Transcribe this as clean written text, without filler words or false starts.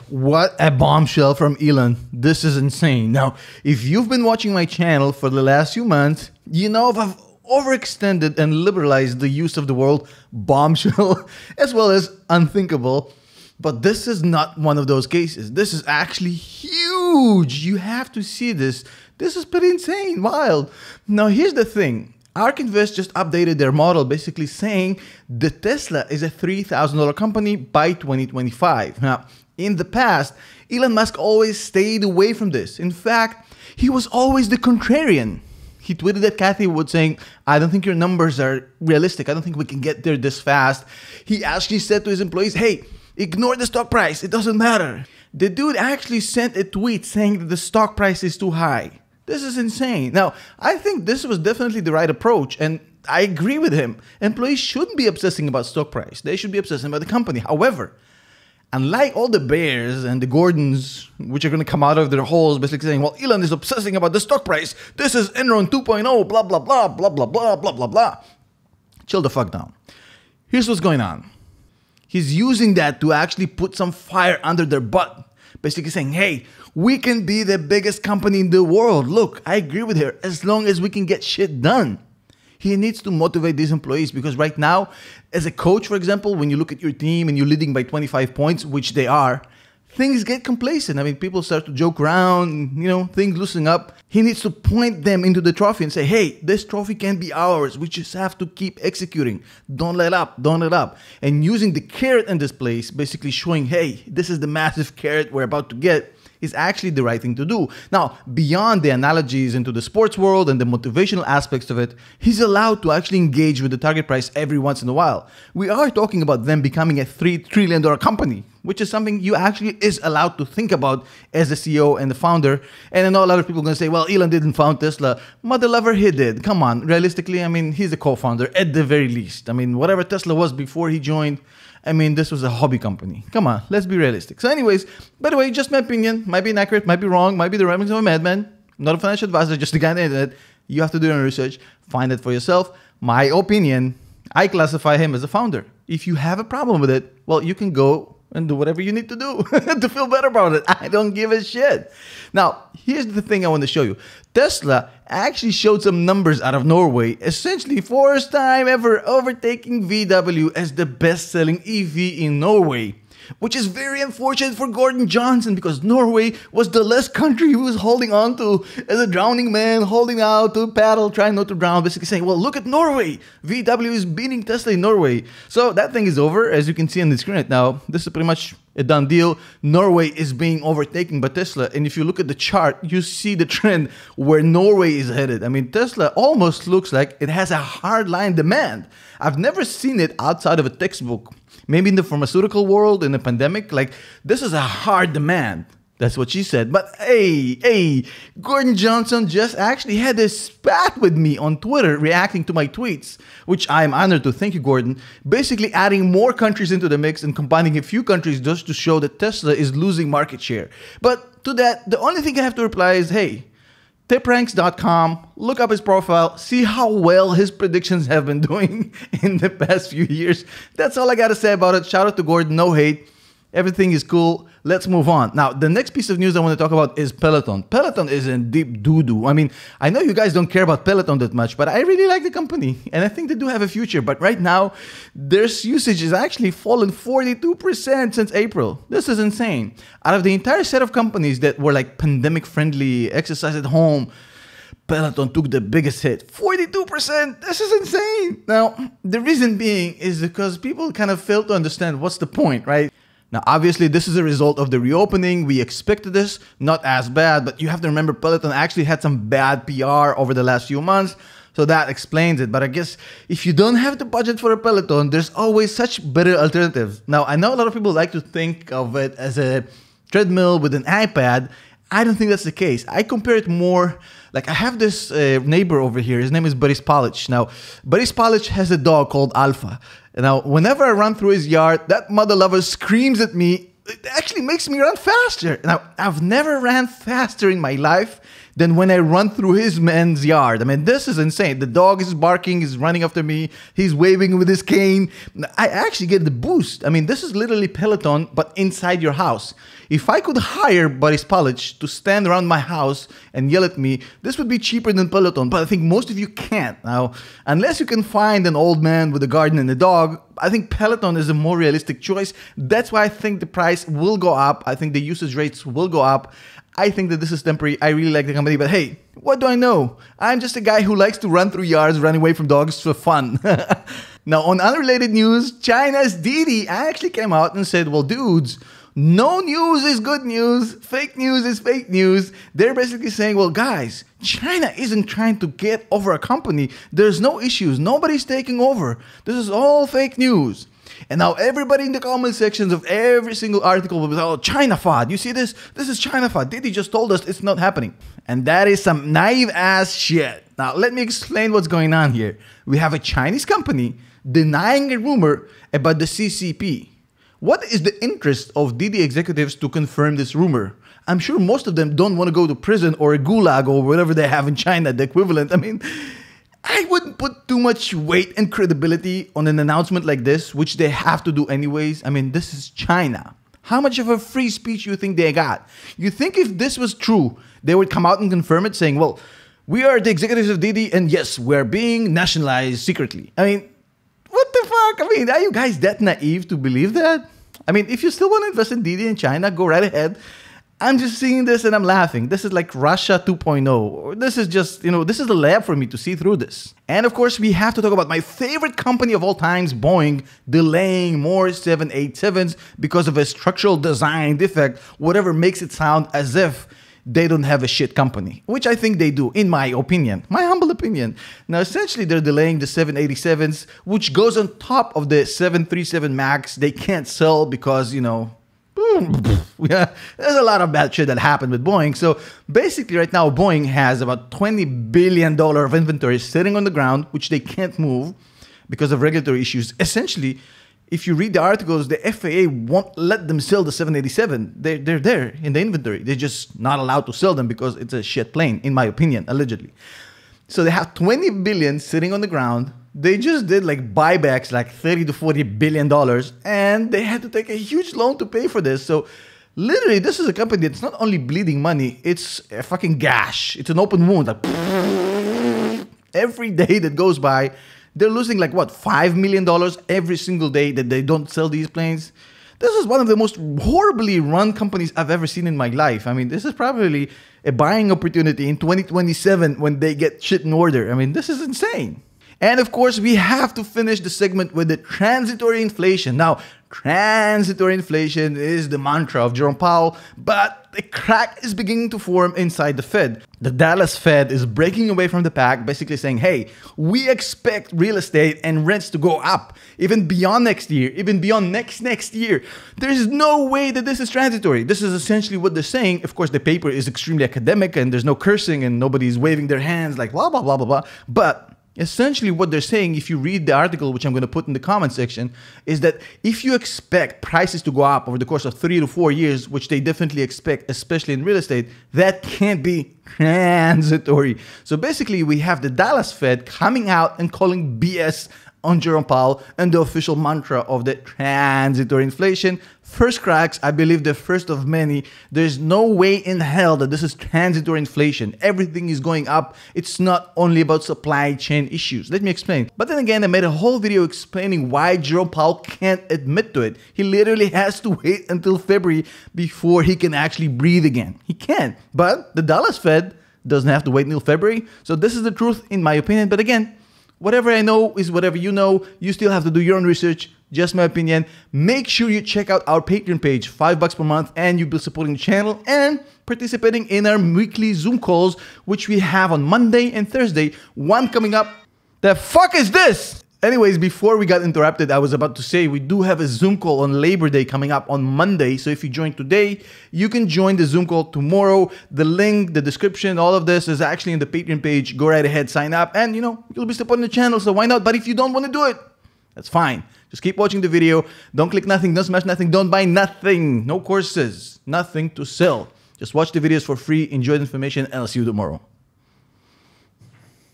What a bombshell from Elon. This is insane. Now, if you've been watching my channel for the last few months, you know I've overextended and liberalized the use of the word bombshell as well as unthinkable. But this is not one of those cases. This is actually huge. You have to see this. This is pretty insane, wild. Now, here's the thing. ARK Invest just updated their model, basically saying the Tesla is a $3,000 company by 2025. Now, in the past, Elon Musk always stayed away from this. In fact, he was always the contrarian. He tweeted at Cathie Wood saying, I don't think your numbers are realistic. I don't think we can get there this fast. He actually said to his employees, hey, ignore the stock price. It doesn't matter. The dude actually sent a tweet saying that the stock price is too high. This is insane. Now, I think this was definitely the right approach, and I agree with him. Employees shouldn't be obsessing about stock price. They should be obsessing about the company. However, unlike all the bears and the Gordons, which are going to come out of their holes basically saying, well, Elon is obsessing about the stock price. This is ENRON 2.0, blah, blah, blah, blah, blah, blah, blah, blah, blah. Chill the fuck down. Here's what's going on. He's using that to actually put some fire under their butt. Basically saying, hey, we can be the biggest company in the world. Look, I agree with her. As long as we can get shit done. He needs to motivate these employees because right now, as a coach, for example, when you look at your team and you're leading by 25 points, which they are, things get complacent. I mean, people start to joke around, things loosen up. He needs to point them into the trophy and say, hey, this trophy can be ours. We just have to keep executing. Don't let up. Don't let up. And using the carrot in this place, basically showing, hey, this is the massive carrot we're about to get, is actually the right thing to do. Now, beyond the analogies into the sports world and the motivational aspects of it, he's allowed to actually engage with the target price every once in a while. We are talking about them becoming a $3 trillion company, which is something you actually is allowed to think about as the CEO and the founder. And I know a lot of people are going to say, well, Elon didn't found Tesla. Mother lover, he did. Come on, realistically, I mean, he's a co-founder at the very least. I mean, whatever Tesla was before he joined, I mean, this was a hobby company. Come on, let's be realistic. So anyways, by the way, just my opinion. Might be inaccurate, might be wrong, might be the ramblings of a madman. Not a financial advisor, just a guy on the internet. You have to do your own research. Find it for yourself. My opinion, I classify him as a founder. If you have a problem with it, well, you can go and do whatever you need to do to feel better about it. I don't give a shit. Now, here's the thing I want to show you. Tesla actually showed some numbers out of Norway, essentially first time ever overtaking VW as the best-selling EV in Norway. Which is very unfortunate for Gordon Johnson because Norway was the last country he was holding on to as a drowning man, holding out to paddle, trying not to drown, basically saying, well, look at Norway. VW is beating Tesla in Norway. So that thing is over, as you can see on the screen right now. This is pretty much a done deal. Norway is being overtaken by Tesla. And if you look at the chart, you see the trend where Norway is headed. I mean, Tesla almost looks like it has a hardline demand. I've never seen it outside of a textbook. Maybe in the pharmaceutical world, in the pandemic, like this is a hard demand. That's what she said. But hey, Gordon Johnson just actually had a spat with me on Twitter reacting to my tweets, which I'm honored to. Thank you, Gordon. Basically adding more countries into the mix and combining a few countries just to show that Tesla is losing market share. But to that, the only thing I have to reply is, hey, tipranks.com, look up his profile, see how well his predictions have been doing in the past few years. That's all I got to say about it. Shout out to Gordon, no hate. Everything is cool. Let's move on. Now, the next piece of news I want to talk about is Peloton. Peloton is in deep doo-doo. I mean, I know you guys don't care about Peloton that much, but I really like the company, and I think they do have a future. But right now, their usage has actually fallen 42% since April. This is insane. Out of the entire set of companies that were like pandemic-friendly, exercise at home, Peloton took the biggest hit. 42%! This is insane! Now, the reason being is because people kind of fail to understand what's the point, right? Now, obviously, this is a result of the reopening. We expected this, not as bad, but you have to remember Peloton actually had some bad PR over the last few months, so that explains it. But I guess if you don't have the budget for a Peloton, there's always such better alternatives. Now, I know a lot of people like to think of it as a treadmill with an iPad. I don't think that's the case. I compare it more, like I have this neighbor over here. His name is Boris Palich. Now, Boris Palich has a dog called Alpha. Now, whenever I run through his yard, that mother lover screams at me. It actually makes me run faster. Now, I've never ran faster in my life than when I run through his man's yard. I mean, this is insane. The dog is barking, he's running after me, he's waving with his cane. I actually get the boost. I mean, this is literally Peloton, but inside your house. If I could hire Boris Palich to stand around my house and yell at me, this would be cheaper than Peloton, but I think most of you can't. Now, unless you can find an old man with a garden and a dog, I think Peloton is a more realistic choice. That's why I think the price will go up. I think the usage rates will go up. I think that this is temporary. I really like the company, but hey, what do I know? I'm just a guy who likes to run through yards, run away from dogs for fun. Now, on unrelated news, China's Didi actually came out and said, well, dudes, no news is good news. Fake news is fake news. They're basically saying, well, guys, China isn't trying to get over a company. There's no issues. Nobody's taking over. This is all fake news. And now everybody in the comment sections of every single article will be like, oh, China FOD. You see this? This is China FOD. Didi just told us it's not happening. And that is some naive ass shit. Now, let me explain what's going on here. We have a Chinese company denying a rumor about the CCP. What is the interest of Didi executives to confirm this rumor? I'm sure most of them don't want to go to prison or a gulag or whatever they have in China, the equivalent. I mean, I wouldn't put too much weight and credibility on an announcement like this, which they have to do anyways. I mean, this is China. How much of a free speech you think they got? You think if this was true, they would come out and confirm it saying, well, we are the executives of Didi and yes, we're being nationalized secretly. I mean, what the fuck? I mean, are you guys that naive to believe that? I mean, if you still want to invest in Didi in China, go right ahead. I'm just seeing this and I'm laughing. This is like Russia 2.0. This is just, this is the lab for me to see through this. And of course, we have to talk about my favorite company of all times, Boeing, delaying more 787s because of a structural design defect, whatever makes it sound as if they don't have a shit company, which I think they do, in my opinion, my humble opinion. Now, essentially, they're delaying the 787s, which goes on top of the 737 MAX they can't sell because, yeah, there's a lot of bad shit that happened with Boeing. So basically right now, Boeing has about $20 billion of inventory sitting on the ground, which they can't move because of regulatory issues. Essentially, if you read the articles, the FAA won't let them sell the 787. They're there in the inventory. They're just not allowed to sell them because it's a shit plane, in my opinion, allegedly. So they have 20 billion sitting on the ground. They just did like buybacks, like 30 to 40 billion dollars, and they had to take a huge loan to pay for this. So literally, this is a company that's not only bleeding money, it's a fucking gash. It's an open wound. Like, every day that goes by, they're losing like what, $5 million every single day that they don't sell these planes. This is one of the most horribly run companies I've ever seen in my life. I mean, this is probably a buying opportunity in 2027 when they get shit in order. I mean, this is insane. And of course, we have to finish the segment with the transitory inflation. Now, transitory inflation is the mantra of Jerome Powell, but a crack is beginning to form inside the Fed. The Dallas Fed is breaking away from the pack, basically saying, hey, we expect real estate and rents to go up even beyond next year, even beyond next year. There's no way that this is transitory. This is essentially what they're saying. Of course, the paper is extremely academic and there's no cursing and nobody's waving their hands like blah, blah, blah, blah, blah. But essentially what they're saying, if you read the article, which I'm going to put in the comment section, is that if you expect prices to go up over the course of 3 to 4 years, which they definitely expect, especially in real estate, that can't be transitory. So basically, we have the Dallas Fed coming out and calling BS on Jerome Powell and the official mantra of the transitory inflation. First cracks, I believe the first of many. There's no way in hell that this is transitory inflation. Everything is going up. It's not only about supply chain issues. Let me explain. But then again, I made a whole video explaining why Jerome Powell can't admit to it. He literally has to wait until February before he can actually breathe again. He can't. But the Dallas Fed doesn't have to wait until February. So this is the truth in my opinion. But again, whatever I know is whatever you know. You still have to do your own research. Just my opinion. Make sure you check out our Patreon page, $5 per month, and you'll be supporting the channel and participating in our weekly Zoom calls, which we have on Monday and Thursday. One coming up. The fuck is this? Anyways, before we got interrupted, I was about to say we do have a Zoom call on Labor Day coming up on Monday. So if you join today, you can join the Zoom call tomorrow. The link, the description, all of this is actually in the Patreon page. Go right ahead, sign up, and you'll be supporting the channel, so why not? But if you don't want to do it, that's fine. Just keep watching the video. Don't click nothing, don't smash nothing, don't buy nothing. No courses, nothing to sell. Just watch the videos for free, enjoy the information, and I'll see you tomorrow.